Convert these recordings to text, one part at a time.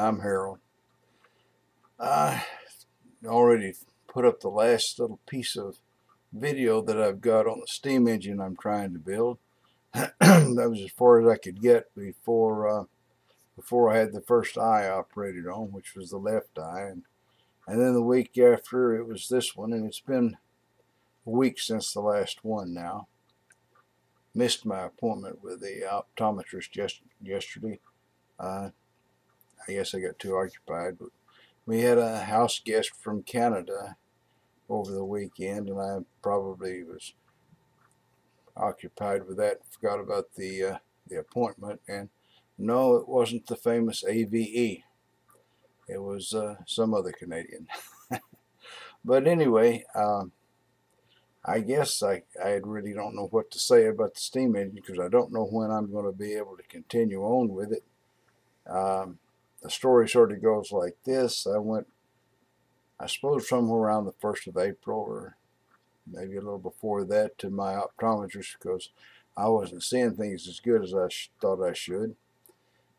I'm Harold. I already put up the last little piece of video that I've got on the steam engine I'm trying to build. That was as far as I could get before I had the first eye operated on, which was the left eye. And then the week after, it was this one, and it's been a week since the last one now. Missed my appointment with the optometrist yesterday. I guess I got too occupied, but we had a house guest from Canada over the weekend, and I probably was occupied with that, forgot about the appointment. And no, it wasn't the famous AVE. It was some other Canadian. But anyway, I guess I really don't know what to say about the steam engine, because I don't know when I'm going to be able to continue on with it. The story sort of goes like this. I went, I suppose, somewhere around the 1st of April, or maybe a little before that, to my optometrist, because I wasn't seeing things as good as I thought I should.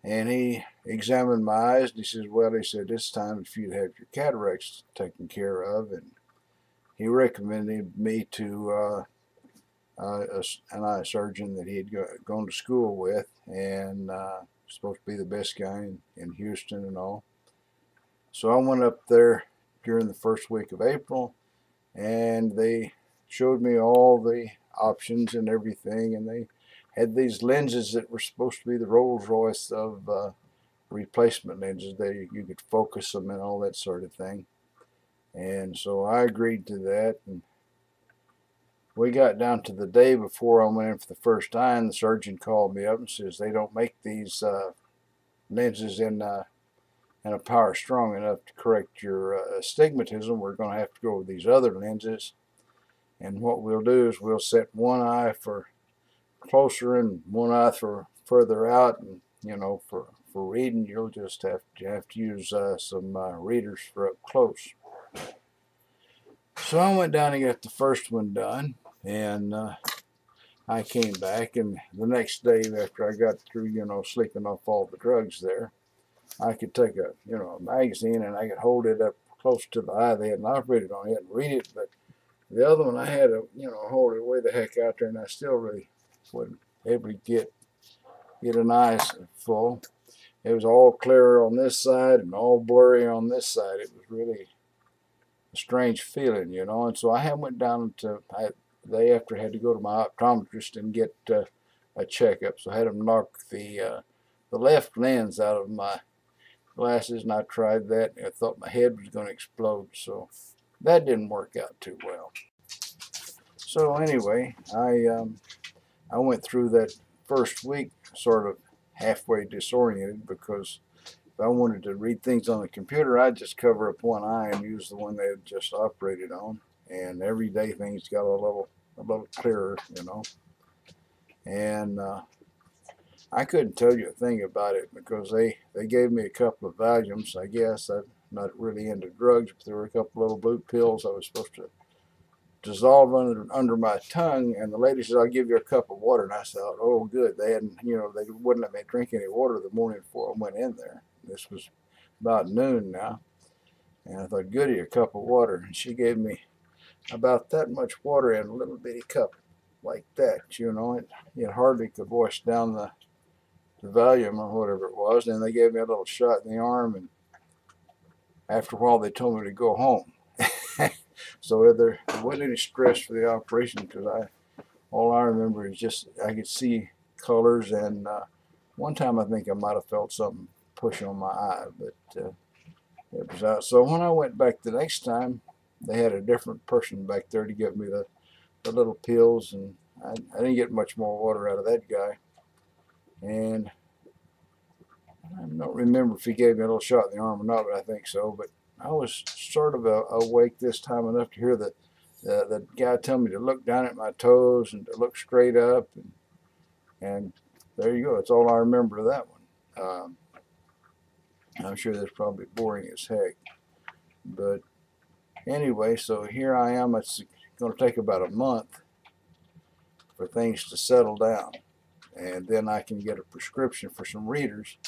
And he examined my eyes, and he says, well, he said, it's time for you to have your cataracts taken care of. And he recommended me to an eye surgeon that he had gone to school with, and supposed to be the best guy in Houston and all. So I went up there during the first week of April, and they showed me all the options and everything, and they had these lenses that were supposed to be the Rolls-Royce of replacement lenses. You could focus them and all that sort of thing. And so I agreed to that, and we got down to the day before I went in for the first eye, and the surgeon called me up and says they don't make these lenses in a power strong enough to correct your astigmatism. We're going to have to go with these other lenses, and what we'll do is we'll set one eye for closer and one eye for further out, and for reading you'll just have to use some readers for up close. So I went down and got the first one done, and I came back, and the next day after I got through sleeping off all the drugs there, I could take a magazine, and I could hold it up close to the eye they hadn't operated on yet and read it. But the other one I had to hold it way the heck out there, and I still really wasn't able to get an eye full. It was all clear on this side and all blurry on this side. It was really a strange feeling, and so I went down to the day after I had to go to my optometrist and get a checkup. So I had him knock the left lens out of my glasses, and I tried that, and I thought my head was going to explode. So that didn't work out too well. So anyway, I went through that first week sort of halfway disoriented, because if I wanted to read things on the computer, I'd just cover up one eye and use the one they had just operated on. And every day things got a little clearer, And I couldn't tell you a thing about it, because they gave me a couple of Valiums. I guess I'm not really into drugs, but there were a couple little blue pills I was supposed to dissolve under my tongue, and the lady said, I'll give you a cup of water. And I thought, oh good, they hadn't, they wouldn't let me drink any water the morning before I went in there. This was about noon now, and I thought, goody, a cup of water. And she gave me about that much water in a little bitty cup like that. It hardly could wash down the Valium or whatever it was. And they gave me a little shot in the arm, and after a while they told me to go home. So there wasn't any stress for the operation, because all I remember is just I could see colors, and one time I think I might have felt something push on my eye, but it was out. So when I went back the next time, they had a different person back there to give me the little pills, and I didn't get much more water out of that guy. And I don't remember if he gave me a little shot in the arm or not, but I think so. But I was sort of awake this time enough to hear the guy tell me to look down at my toes and to look straight up, and there you go. That's all I remember of that one. I'm sure that's probably boring as heck, but anyway, so here I am. It's going to take about a month for things to settle down, and then I can get a prescription for some readers,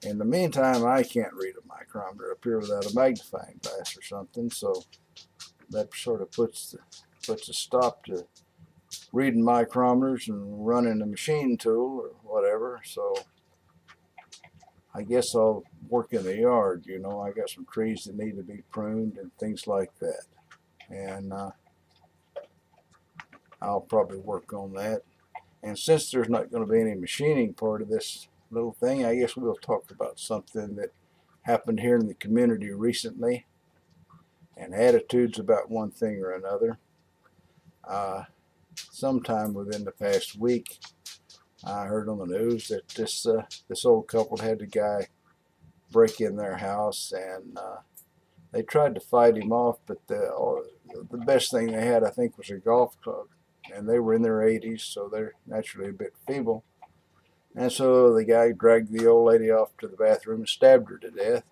In the meantime, I can't read a micrometer up here without a magnifying glass or something, so that sort of puts a stop to reading micrometers and running a machine tool or whatever. So I guess I'll work in the yard. You know, I got some trees that need to be pruned and things like that, and I'll probably work on that. And since there's not going to be any machining part of this little thing, I guess we'll talk about something that happened here in the community recently, and attitudes about one thing or another. Sometime within the past week, I heard on the news that this old couple had a guy break in their house, and they tried to fight him off, but the best thing they had, I think, was a golf club, and they were in their 80s, so they're naturally a bit feeble. And so the guy dragged the old lady off to the bathroom and stabbed her to death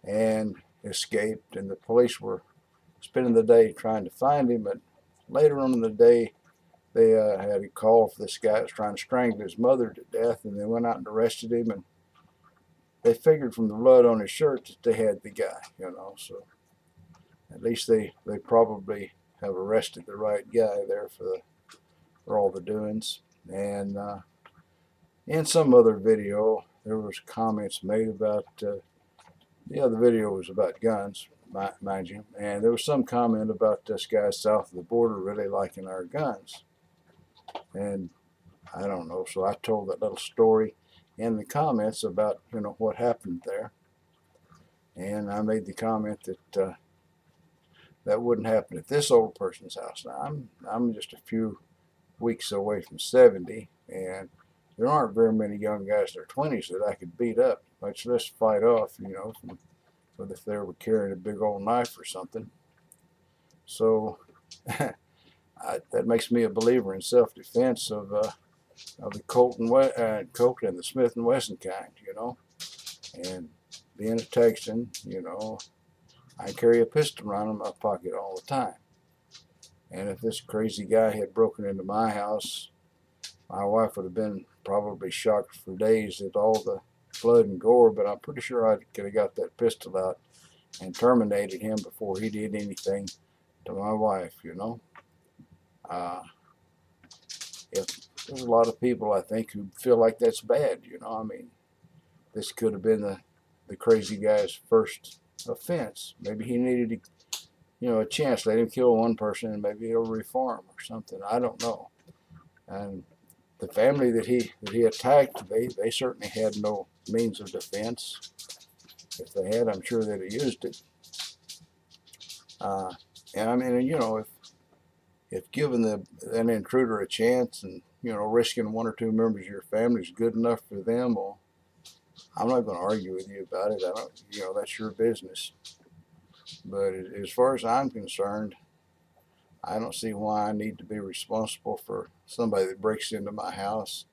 and escaped, and the police were spending the day trying to find him. But later on in the day, they had a call for this guy that was trying to strangle his mother to death, and they went out and arrested him, and they figured from the blood on his shirt that they had the guy, you know. So at least they probably have arrested the right guy there for all the doings. And in some other video, there was comments made about the video was about guns, mind you, and there was some comment about this guy south of the border really liking our guns, and I don't know, so I told that little story in the comments about, you know, what happened there, and I made the comment that that wouldn't happen at this old person's house. Now I'm just a few weeks away from 70, and there aren't very many young guys in their 20s that I could beat up, much less fight off, you know, but if they were carrying a big old knife or something. So that makes me a believer in self-defense of the Colt and the Smith & Wesson kind, you know. And being a Texan, you know, I carry a pistol around in my pocket all the time. And if this crazy guy had broken into my house, my wife would have been probably shocked for days at all the blood and gore, but I'm pretty sure I could have got that pistol out and terminated him before he did anything to my wife, you know. If there's a lot of people, I think, who feel like that's bad, you know. I mean, this could have been the crazy guy's first offense. Maybe he needed, you know, a chance. Let him kill one person, and maybe he'll reform or something. I don't know. And the family that he attacked, they certainly had no means of defense. If they had, I'm sure they'd have used it. And I mean, you know, if given an intruder a chance, and, you know, risking one or two members of your family is good enough for them, well, I'm not going to argue with you about it. I don't, you know, that's your business. But as far as I'm concerned, I don't see why I need to be responsible for somebody that breaks into my house.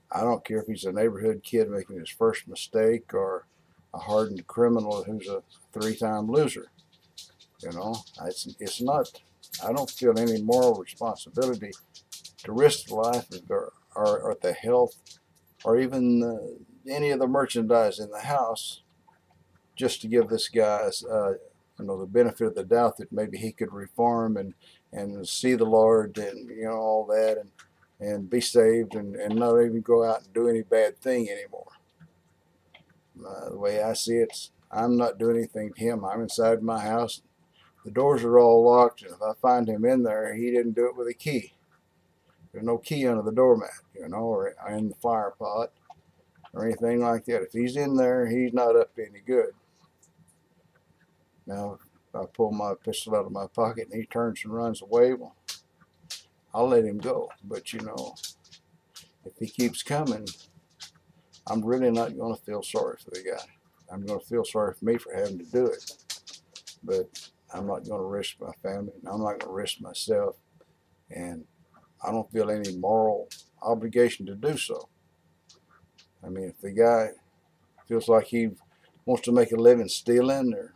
I don't care if he's a neighborhood kid making his first mistake or a hardened criminal who's a 3-time loser. You know, it's not, I don't feel any moral responsibility to risk the life or the health or even any of the merchandise in the house just to give this guy, you know, the benefit of the doubt that maybe he could reform and see the Lord and, you know, all that, and be saved and not even go out and do any bad thing anymore. The way I see it, I'm not doing anything to him. I'm inside my house. The doors are all locked, and if I find him in there, he didn't do it with a key. There's no key under the doormat, you know, or in the fire pot or anything like that. If he's in there, he's not up to any good. Now, if I pull my pistol out of my pocket and he turns and runs away, well, I'll let him go. But, you know, if he keeps coming, I'm really not going to feel sorry for the guy. I'm going to feel sorry for me for having to do it. But I'm not going to risk my family, and I'm not going to risk myself, and I don't feel any moral obligation to do so. I mean, if the guy feels like he wants to make a living stealing or,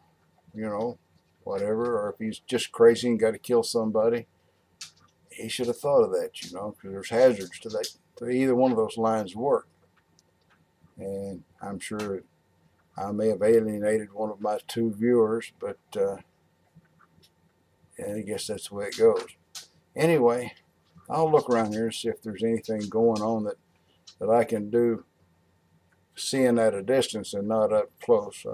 you know, whatever, or if he's just crazy and got to kill somebody, he should have thought of that, you know, because there's hazards to that, to either one of those lines of work. and I'm sure I may have alienated one of my 2 viewers, but I guess that's the way it goes. Anyway, I'll look around here and see if there's anything going on that I can do seeing at a distance and not up close.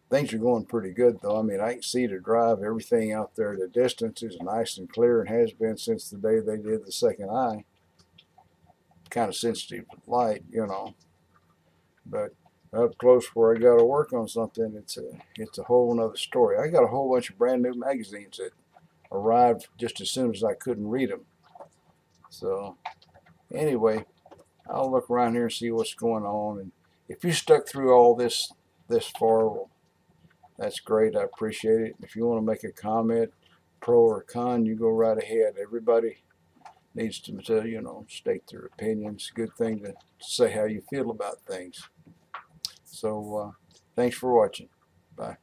Things are going pretty good though. I mean, I can see the drive. Everything out there at a distance is nice and clear and has been since the day they did the second eye. Kind of sensitive to light, you know. But up close where I got to work on something, it's a whole nother story. I got a whole bunch of brand new magazines that arrived just as soon as I couldn't read them. So anyway, I'll look around here and see what's going on. And if you stuck through all this far, well, that's great. I appreciate it. If you want to make a comment, pro or con, you go right ahead. Everybody needs to, you know, state their opinions. Good thing to say how you feel about things. So thanks for watching. Bye.